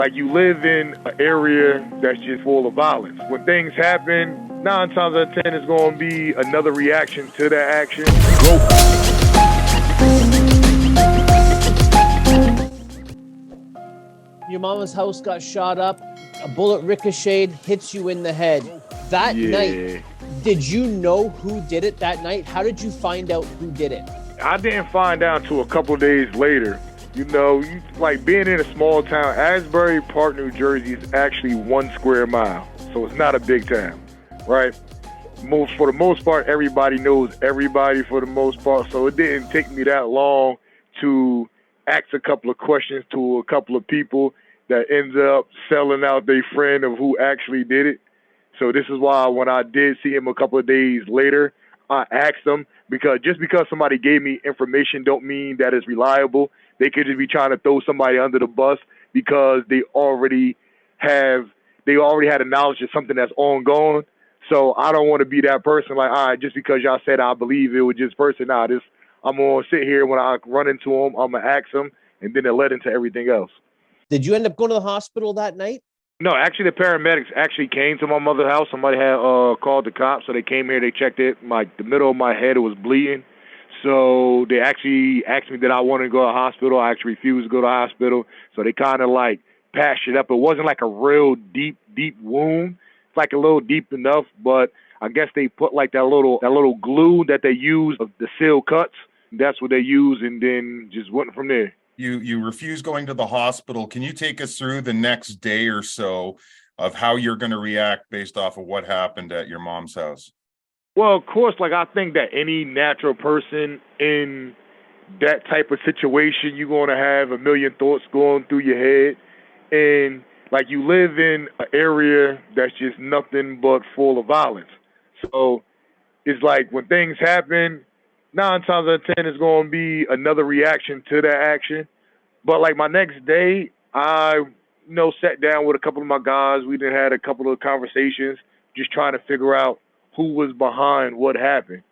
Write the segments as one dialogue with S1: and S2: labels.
S1: Like you live in an area that's just full of violence. When things happen, 9 times out of 10 it's going to be another reaction to that action.
S2: Your mama's house got shot up, a bullet ricocheted, hits you in the head. That night, did you know who did it that night? How did you find out who did it?
S1: I didn't find out until a couple of days later. You know, like being in a small town, Asbury Park, New Jersey is actually 1 square mile. So it's not a big town, right? For the most part, everybody knows everybody for the most part. So it didn't take me that long to ask a couple of questions to a couple of people that ends up selling out their friend of who actually did it. So this is why when I did see him a couple of days later, I asked him, because just because somebody gave me information don't mean that it's reliable. They could just be trying to throw somebody under the bus because they already had a knowledge of something that's ongoing. So I don't want to be that person like, all right, just because y'all said I believe it was just person. Nah, I'm going to sit here when I run into him, I'm going to ask him, and then it led into everything else.
S2: Did you end up going to the hospital that night?
S1: No, actually, the paramedics actually came to my mother's house. Somebody had called the cops, so they came here. They checked it. The middle of my head was bleeding. So they actually asked me that I wanted to go to the hospital. I actually refused to go to the hospital. So they kind of like patched it up. It wasn't like a real deep wound. It's like a little deep enough, but I guess they put like that little glue that they use of the seal cuts. That's what they use, and then just went from there.
S3: You refuse going to the hospital. Can you take us through the next day or so of how you're going to react based off of what happened at your mom's house?
S1: Well, of course, like I think that any natural person in that type of situation, you're going to have a million thoughts going through your head. And like you live in an area that's just nothing but full of violence. So it's like when things happen, 9 times out of 10 it's going to be another reaction to that action. But like my next day, I sat down with a couple of my guys. We then had a couple of conversations, just trying to figure out who was behind what happened.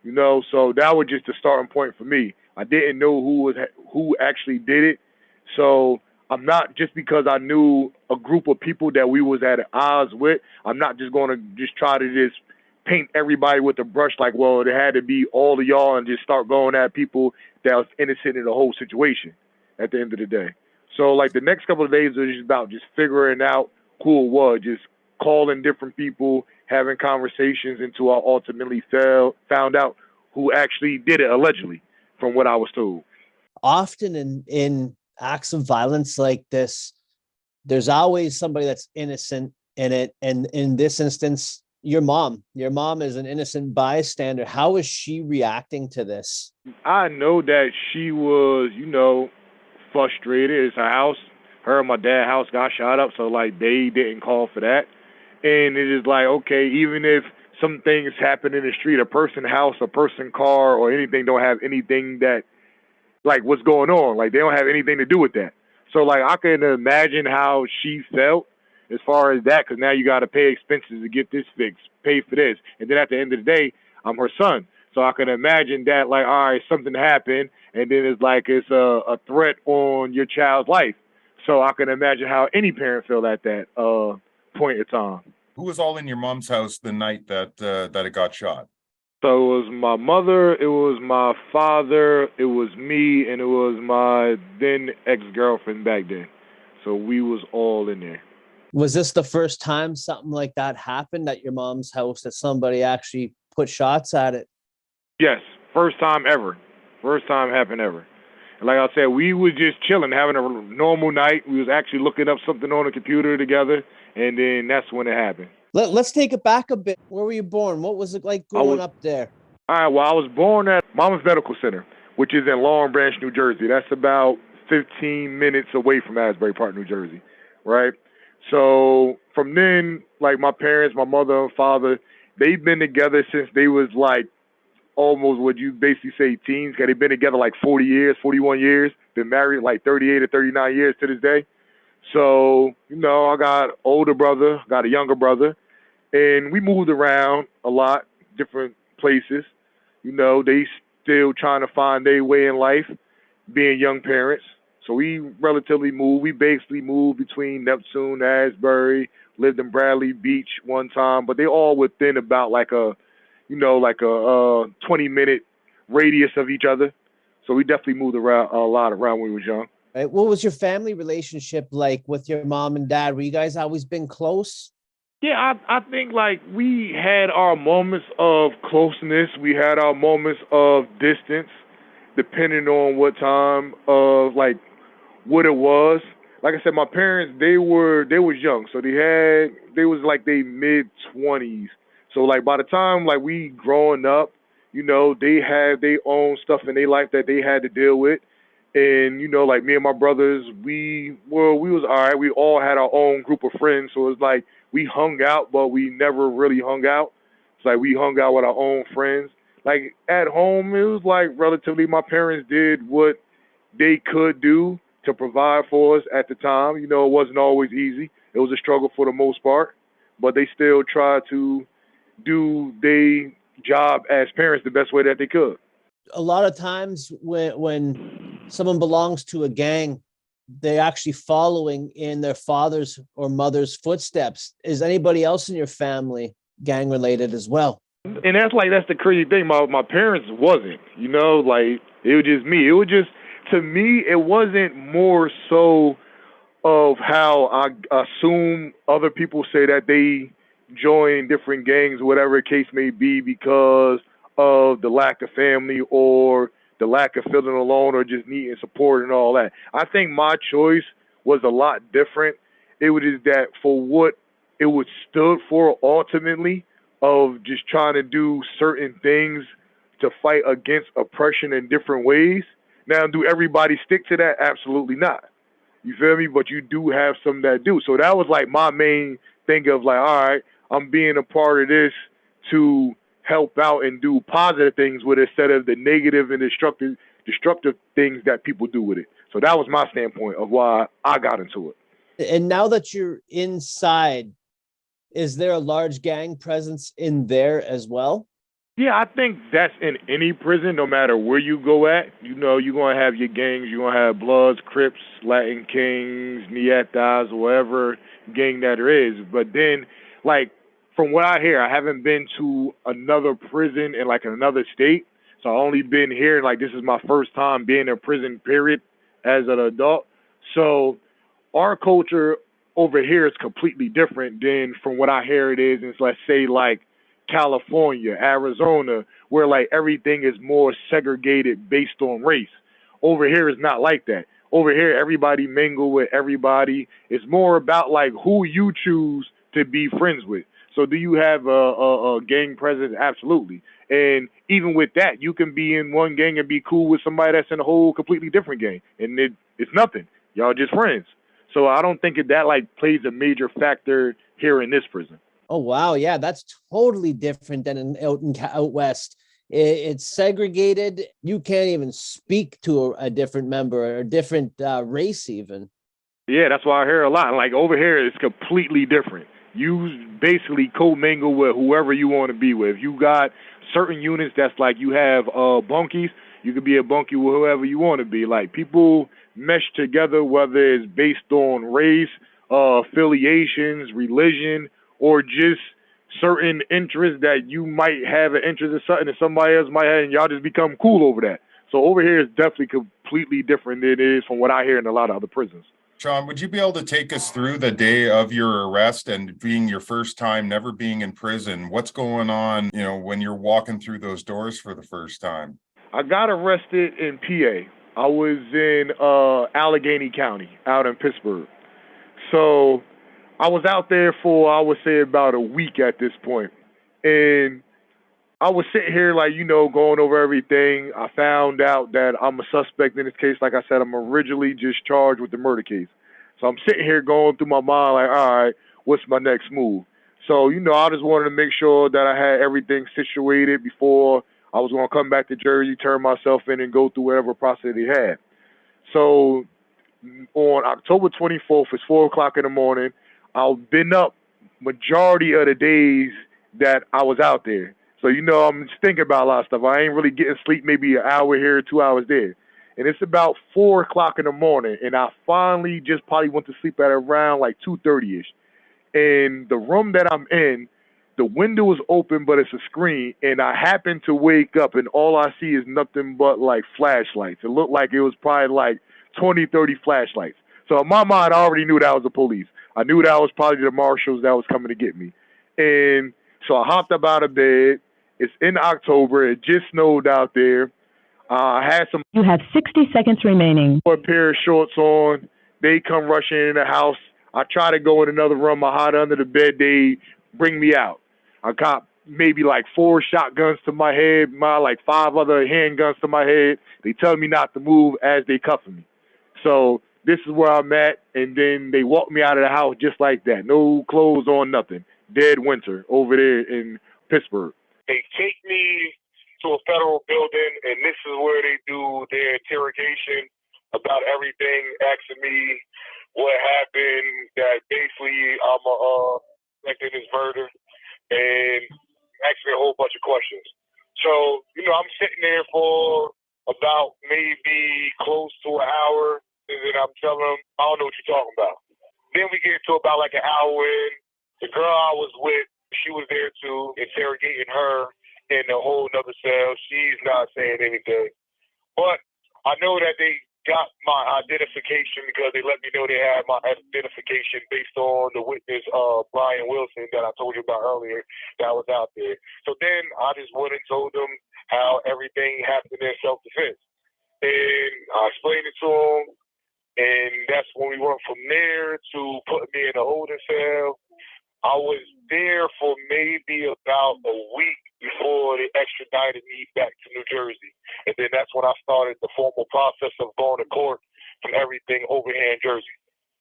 S1: So that was just the starting point for me. I didn't know who actually did it. So I'm not, just because I knew a group of people that we was at odds with, I'm not just going to just try to just paint everybody with a brush like, well, it had to be all of y'all, and just start going at people that was innocent in the whole situation at the end of the day. So like the next couple of days was just about just figuring out who it was, just calling different people, having conversations until I ultimately found out who actually did it, allegedly, from what I was told.
S2: Often in acts of violence like this, there's always somebody that's innocent in it. And in this instance, your mom is an innocent bystander. How is she reacting to this?
S1: I know that she was, frustrated. It's her house. Her and my dad's house got shot up, so like they didn't call for that. And it is like, okay, even if some things happen in the street, a person house, a person car, or anything don't have anything that, like, what's going on. Like, they don't have anything to do with that. So, like, I can imagine how she felt as far as that, because now you got to pay expenses to get this fixed, pay for this. And then at the end of the day, I'm her son. So I can imagine that, like, all right, something happened, and then it's like it's a threat on your child's life. So I can imagine how any parent felt at that point in time.
S3: Who was all in your mom's house the night that it got shot?
S1: So it was my mother, it was my father, it was me, and it was my then ex-girlfriend back then. So we was all in there.
S2: Was this the first time something like that happened at your mom's house, that somebody actually put shots at it?
S1: Yes, first time ever. First time happened ever. And like I said, we was just chilling, having a normal night. We was actually looking up something on the computer together, and then that's when it happened.
S2: Let's take it back a bit. Where were you born? What was it like growing up there?
S1: All right, well, I was born at Mama's Medical Center, which is in Long Branch, New Jersey. That's about 15 minutes away from Asbury Park, New Jersey, right? So from then, like my parents, my mother and father, they've been together since they was like almost what you basically say teens, because they've been together like 40 years, 41 years, been married like 38 or 39 years to this day. So, I got an older brother, got a younger brother, and we moved around a lot, different places. They still trying to find their way in life, being young parents. So we relatively moved. We basically moved between Neptune, Asbury, lived in Bradley Beach one time, but they all within about like a, like a 20-minute radius of each other. So we definitely moved around a lot around when we was young.
S2: Right? What was your family relationship like with your mom and dad? Were you guys always been close?
S1: Yeah, I think like we had our moments of closeness. We had our moments of distance, depending on what time of like what it was. Like I said, my parents they was young, so they was like they mid-20s. So like by the time like we growing up, they had their own stuff in their life that they had to deal with. And like me and my brothers, we was all right. We all had our own group of friends, so it's like we hung out, but we never really hung out. It's like we hung out with our own friends. Like at home, it was like relatively my parents did what they could do to provide for us at the time. It wasn't always easy. It was a struggle for the most part, but they still tried to do their job as parents the best way that they could.
S2: A lot of times when someone belongs to a gang, they're actually following in their father's or mother's footsteps. Is anybody else in your family gang related as well?
S1: And that's the crazy thing. My parents wasn't, like it was just me. It was just to me, it wasn't more so of how I assume other people say that they join different gangs, whatever the case may be, because of the lack of family or the lack of feeling alone or just needing support and all that. I think my choice was a lot different. It was just that for what it was stood for ultimately of just trying to do certain things to fight against oppression in different ways. Now, do everybody stick to that? Absolutely not. You feel me? But you do have some that do. So that was like my main thing of like, all right, I'm being a part of this to help out and do positive things with it instead of the negative and destructive things that people do with it. So that was my standpoint of why I got into it.
S2: And now that you're inside, is there a large gang presence in there as well?
S1: Yeah, I think that's in any prison, no matter where you go at. You're going to have your gangs. You're going to have Bloods, Crips, Latin Kings, Nietas, whatever gang that there is. But then, like, from what I hear, I haven't been to another prison in, like, another state. So I've only been here, like, this is my first time being in prison, period, as an adult. So our culture over here is completely different than from what I hear it is. And let's say, like, California, Arizona, where like everything is more segregated based on race. Over here is not like that. Over here, everybody mingle with everybody. It's more about like who you choose to be friends with. So do you have a gang presence? Absolutely. And even with that, you can be in one gang and be cool with somebody that's in a whole completely different gang. And it's nothing. Y'all just friends. So I don't think that like plays a major factor here in this prison.
S2: Oh, wow. Yeah, that's totally different than out west. It's segregated. You can't even speak to a different member or a different race even.
S1: Yeah, that's why I hear a lot. Like over here, it's completely different. You basically co-mingle with whoever you want to be with. You got certain units that's like you have bunkies. You could be a bunkie with whoever you want to be. Like people mesh together, whether it's based on race, affiliations, religion, or just certain interests that you might have an interest in something that somebody else might have, and y'all just become cool over that. So over here is definitely completely different than it is from what I hear in a lot of other prisons.
S3: Shawn, would you be able to take us through the day of your arrest and being your first time, never being in prison? What's going on, when you're walking through those doors for the first time?
S1: I got arrested in PA. I was in Allegheny County out in Pittsburgh. So I was out there for, I would say, about a week at this point. And I was sitting here, like, going over everything. I found out that I'm a suspect in this case. Like I said, I'm originally just charged with the murder case. So I'm sitting here going through my mind, like, all right, what's my next move? So, I just wanted to make sure that I had everything situated before I was going to come back to Jersey, turn myself in, and go through whatever process they had. So on October 24th, it's 4 o'clock in the morning. I've been up majority of the days that I was out there. So, I'm just thinking about a lot of stuff. I ain't really getting sleep, maybe an hour here, 2 hours there. and it's about 4 o'clock in the morning, and I finally just probably went to sleep at around like 2:30ish. And the room that I'm in, the window is open, but it's a screen, and I happen to wake up, and all I see is nothing but like flashlights. It looked like it was probably like 20, 30 flashlights. So in my mind, I already knew that was the police. I knew that was probably the marshals that was coming to get me. And so I hopped up out of bed. It's in October. It just snowed out there. I had some.
S4: You have 60 seconds remaining.
S1: A pair of shorts on. They come rushing in the house. I try to go in another room. I hide under the bed. They bring me out. I got maybe like 4 shotguns to my head, like 5 other handguns to my head. They tell me not to move as they cuffing me. So this is where I'm at. And then they walk me out of the house just like that. No clothes on, nothing. Dead winter over there in Pittsburgh. They take me to a federal building, and this is where they do their interrogation about everything, asking me what happened, that basically I'm in this murder, and asking me a whole bunch of questions. So, I'm sitting there for about maybe close to an hour, and then I'm telling them, I don't know what you're talking about. Then we get to about like an hour in. The girl I was with, she was there too, interrogating her in a whole nother cell. She's not saying anything. But I know that they got my identification because they let me know they had my identification based on the witness, Brian Wilson, that I told you about earlier, that was out there. So then I just went and told them how everything happened in self-defense. And I explained it to them, and that's when we went from there to putting me in a holding cell. I was there for maybe about a week before they extradited me back to New Jersey. And then that's when I started the formal process of going to court and everything over here in Jersey.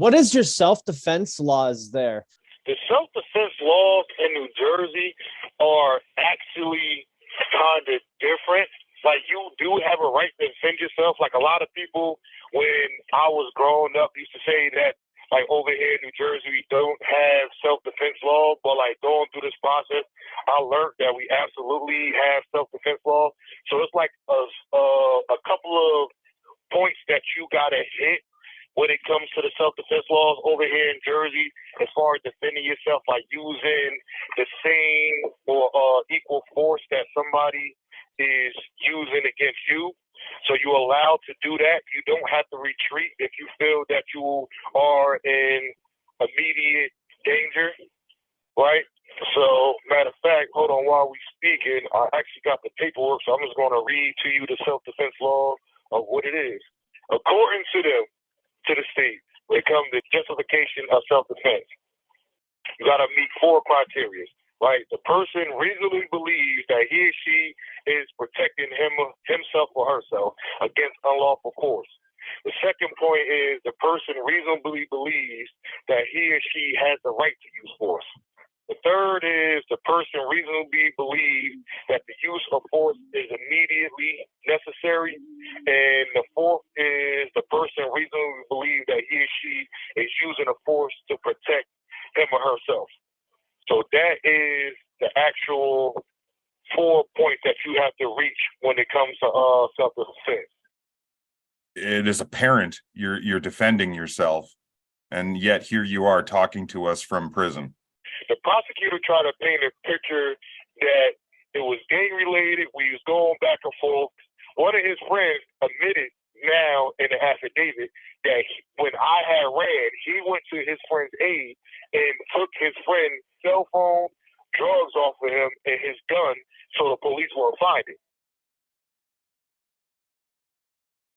S2: What is your self-defense laws there?
S1: The self-defense laws in New Jersey are actually kind of different. Like, you do have a right to defend yourself. Like, a lot of people, when I was growing up, used to say that, like, over here in New Jersey, we don't have self-defense law, but, like, going through this process, I learned that we absolutely have self-defense law. So it's like a couple of points that you got to hit when it comes to the self-defense laws over here in Jersey, as far as defending yourself, like using the same or equal force that somebody is using against you. So you're allowed to do that. You don't have to retreat if you feel that you are in immediate danger, right? So, matter of fact, hold on, while we speaking, I actually got the paperwork, so I'm just going to read to you the self-defense law of what it is. According to the state, when it comes to justification of self-defense, you got to meet 4 criteria. Right, the person reasonably believes that he or she is protecting himself or herself against unlawful force. The second point is the person reasonably believes that he or she has the right to use force. The third is the person reasonably believes that the use of force is immediately necessary. And the fourth is the person reasonably believes that he or she is using a force to protect him or herself. So that is the actual 4 points that you have to reach when it comes to self-defense.
S3: It is apparent you're defending yourself, and yet here you are talking to us from prison.
S1: The prosecutor tried to paint a picture that it was gang-related. We was going back and forth. One of his friends admitted now in the affidavit that when I had ran, he went to his friend's aid and took his friend's cell phone, drugs off of him, and his gun, so the police won't find it.